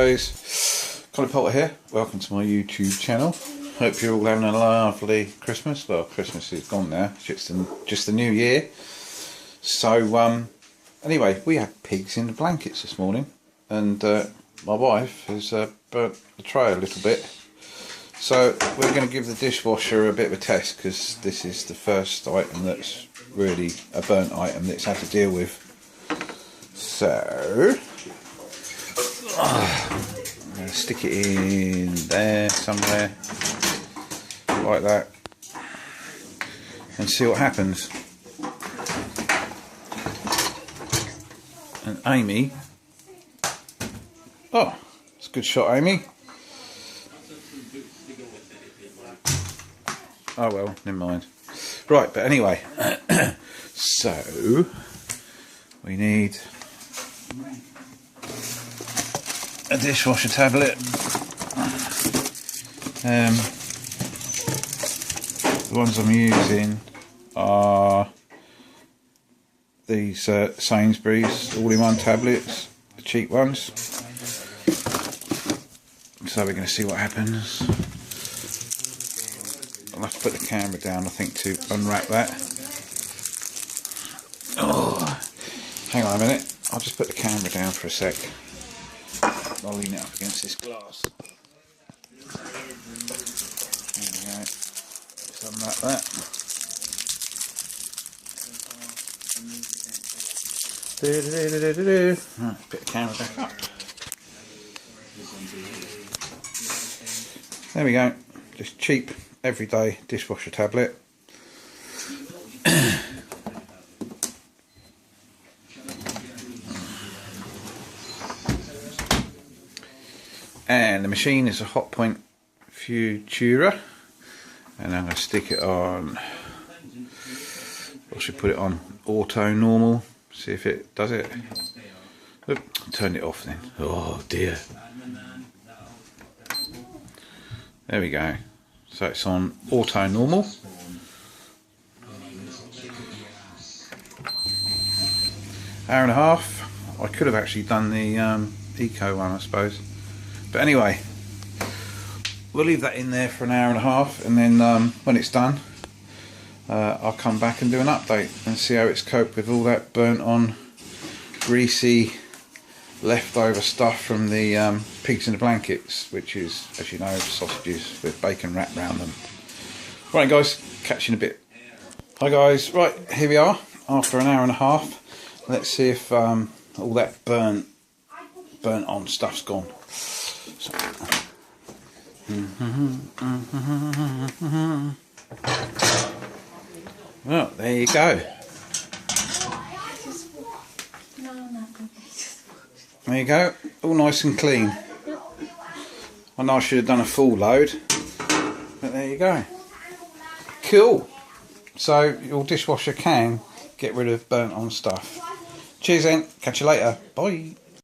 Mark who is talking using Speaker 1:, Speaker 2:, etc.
Speaker 1: guys, Colin Potter here. Welcome to my YouTube channel. Hope you're all having a lovely Christmas. Well, Christmas is gone now. It's just the new year. So anyway, we had pigs in the blankets this morning, and my wife has burnt the tray a little bit. So we're going to give the dishwasher a bit of a test, because this is the first item that's really a burnt item that it's had to deal with. So I'm going to stick it in there somewhere like that and see what happens. And Amy, oh, it's a good shot, Amy. Oh well, never mind. Right, but anyway, so we need a dishwasher tablet. The ones I'm using are these Sainsbury's all-in-one tablets, the cheap ones. So we're going to see what happens. I'll have to put the camera down, I think, to unwrap that. Oh, hang on a minute. I'll just put the camera down for a sec. I'll lean it up against this glass. There we go. Just unwrap that. Right, put the camera back up. There we go. Just cheap, everyday dishwasher tablet. And the machine is a Hotpoint Futura, and I'm going to stick it on, I should put it on auto normal, see if it does it. Oop, turn it off then. Oh dear. There we go. So it's on auto normal. Hour and a half. I could have actually done the eco one, I suppose. But anyway, we'll leave that in there for an hour and a half, and then when it's done, I'll come back and do an update and see how it's coped with all that burnt on, greasy, leftover stuff from the pigs in the blankets, which is, as you know, sausages with bacon wrapped around them. Right guys, catch you in a bit. Hi guys, right, here we are after an hour and a half. Let's see if all that burnt on stuff's gone. So. Well, there you go. There you go, all nice and clean. I know I should have done a full load, but there you go. Cool. So your dishwasher can get rid of burnt on stuff. Cheers then, catch you later. Bye.